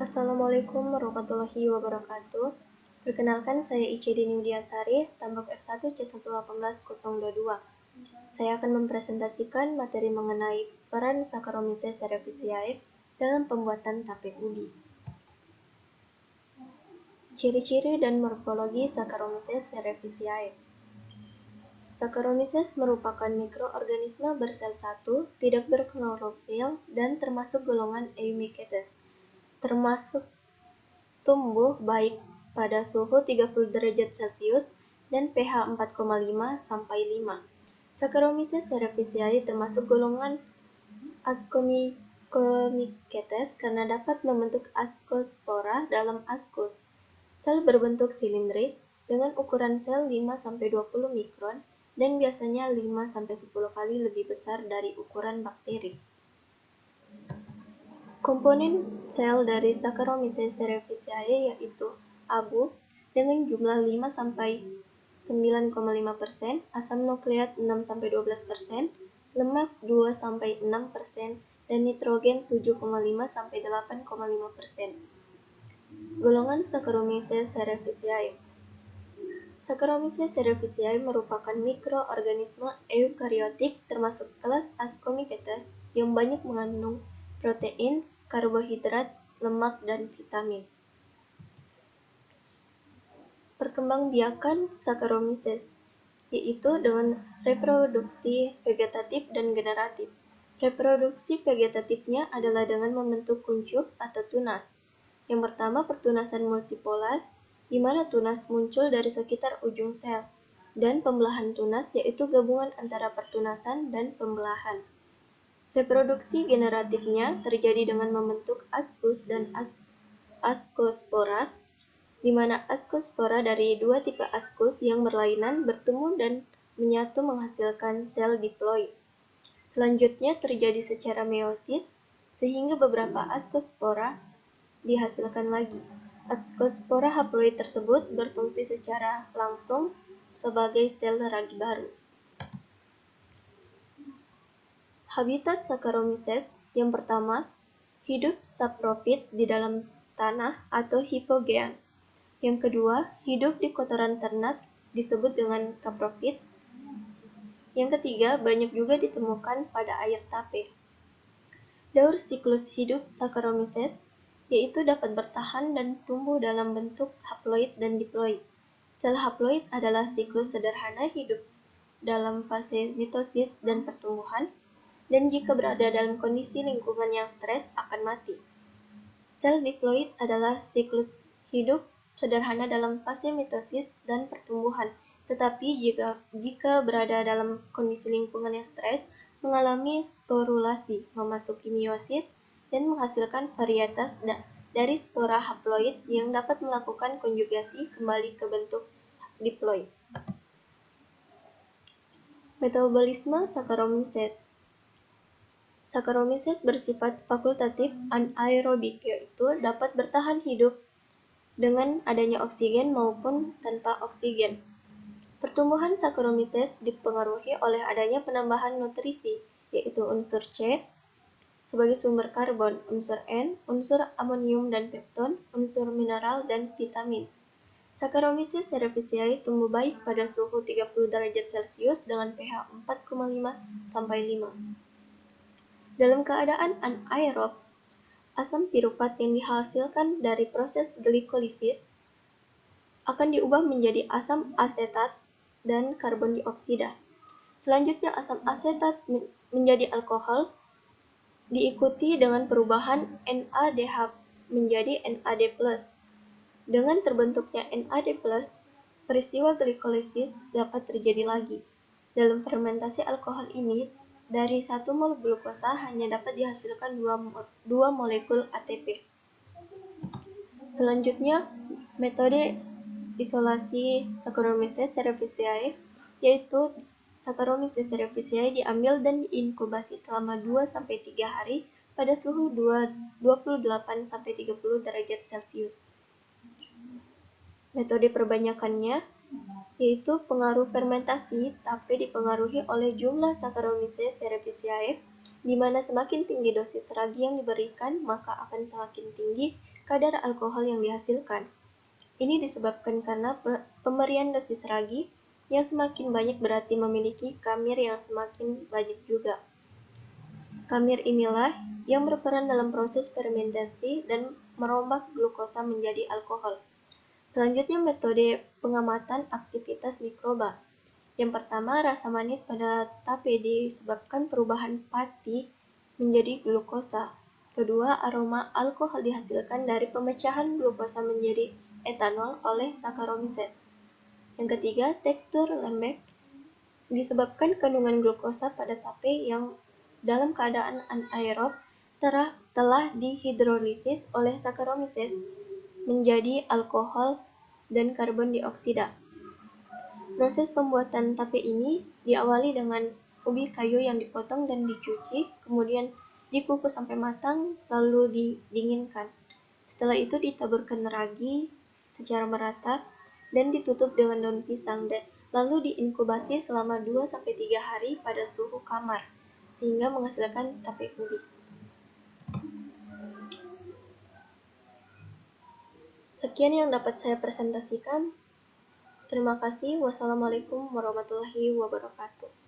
Assalamualaikum warahmatullahi wabarakatuh. Perkenalkan, saya Ica Dini Widiasari, stambak F1C118.022. Saya akan mempresentasikan materi mengenai peran Saccharomyces cerevisiae dalam pembuatan tape ubi. Ciri-ciri dan morfologi Saccharomyces cerevisiae. Saccharomyces merupakan mikroorganisme bersel satu, tidak berklorofil, dan termasuk golongan Eumycetes. Termasuk tumbuh baik pada suhu 30 derajat Celcius dan pH 4,5 sampai 5. Saccharomyces cerevisiae termasuk golongan Ascomycetes karena dapat membentuk ascospora dalam ascus. Sel berbentuk silindris dengan ukuran sel 5-20 mikron dan biasanya 5-10 kali lebih besar dari ukuran bakteri. Komponen sel dari Saccharomyces cerevisiae yaitu abu dengan jumlah 5-9,5%, asam nukleat 6-12%, lemak 2-6%, dan nitrogen 7,5-8,5%. Golongan Saccharomyces cerevisiae. Saccharomyces cerevisiae merupakan mikroorganisme eukariotik termasuk kelas Ascomycetes yang banyak mengandung protein, karbohidrat, lemak, dan vitamin. Perkembangbiakan Saccharomyces, yaitu dengan reproduksi vegetatif dan generatif. Reproduksi vegetatifnya adalah dengan membentuk kuncup atau tunas. Yang pertama, pertunasan multipolar, di mana tunas muncul dari sekitar ujung sel, dan pembelahan tunas yaitu gabungan antara pertunasan dan pembelahan. Reproduksi generatifnya terjadi dengan membentuk ascus dan ascospora, di mana ascospora dari dua tipe ascus yang berlainan bertemu dan menyatu menghasilkan sel diploid. Selanjutnya terjadi secara meiosis, sehingga beberapa ascospora dihasilkan lagi. Ascospora haploid tersebut berfungsi secara langsung sebagai sel ragi baru. Habitat Saccharomyces yang pertama, hidup saprofit di dalam tanah atau hipogean. Yang kedua, hidup di kotoran ternak disebut dengan kaprofit. Yang ketiga, banyak juga ditemukan pada air tape. Daur siklus hidup Saccharomyces yaitu dapat bertahan dan tumbuh dalam bentuk haploid dan diploid. Sel haploid adalah siklus sederhana hidup dalam fase mitosis dan pertumbuhan, dan jika berada dalam kondisi lingkungan yang stres akan mati. Sel diploid adalah siklus hidup sederhana dalam fase mitosis dan pertumbuhan, tetapi jika berada dalam kondisi lingkungan yang stres, mengalami sporulasi, memasuki meiosis, dan menghasilkan varietas dari spora haploid yang dapat melakukan konjugasi kembali ke bentuk diploid. Metabolisme Saccharomyces. Saccharomyces bersifat fakultatif anaerobik, yaitu dapat bertahan hidup dengan adanya oksigen maupun tanpa oksigen. Pertumbuhan Saccharomyces dipengaruhi oleh adanya penambahan nutrisi, yaitu unsur C sebagai sumber karbon, unsur N, unsur amonium dan pepton, unsur mineral, dan vitamin. Saccharomyces cerevisiae tumbuh baik pada suhu 30 derajat Celcius dengan pH 4,5 sampai 5. Dalam keadaan anaerob, asam piruvat yang dihasilkan dari proses glikolisis akan diubah menjadi asam asetat dan karbon dioksida. Selanjutnya asam asetat menjadi alkohol, diikuti dengan perubahan NADH menjadi NAD+. Dengan terbentuknya NAD+, peristiwa glikolisis dapat terjadi lagi. Dalam fermentasi alkohol ini, dari 1 mol glukosa hanya dapat dihasilkan 2 molekul ATP. Selanjutnya, metode isolasi Saccharomyces cerevisiae, yaitu Saccharomyces cerevisiae diambil dan diinkubasi selama 2-3 hari pada suhu 28-30 derajat Celcius. Metode perbanyakannya yaitu pengaruh fermentasi tape dipengaruhi oleh jumlah Saccharomyces cerevisiae di mana semakin tinggi dosis ragi yang diberikan, maka akan semakin tinggi kadar alkohol yang dihasilkan. Ini disebabkan karena pemberian dosis ragi yang semakin banyak berarti memiliki kamir yang semakin banyak juga. Kamir inilah yang berperan dalam proses fermentasi dan merombak glukosa menjadi alkohol. Selanjutnya, metode pengamatan aktivitas mikroba. Yang pertama, rasa manis pada tape disebabkan perubahan pati menjadi glukosa. Kedua, aroma alkohol dihasilkan dari pemecahan glukosa menjadi etanol oleh Saccharomyces. Yang ketiga, tekstur lembek disebabkan kandungan glukosa pada tape yang dalam keadaan anaerob telah dihidrolisis oleh Saccharomyces menjadi alkohol dan karbon dioksida. Proses pembuatan tape ini diawali dengan ubi kayu yang dipotong dan dicuci, kemudian dikukus sampai matang, lalu didinginkan. Setelah itu ditaburkan ragi secara merata dan ditutup dengan daun pisang, dan lalu diinkubasi selama 2-3 hari pada suhu kamar, sehingga menghasilkan tape ubi. Sekian yang dapat saya presentasikan. Terima kasih. Wassalamualaikum warahmatullahi wabarakatuh.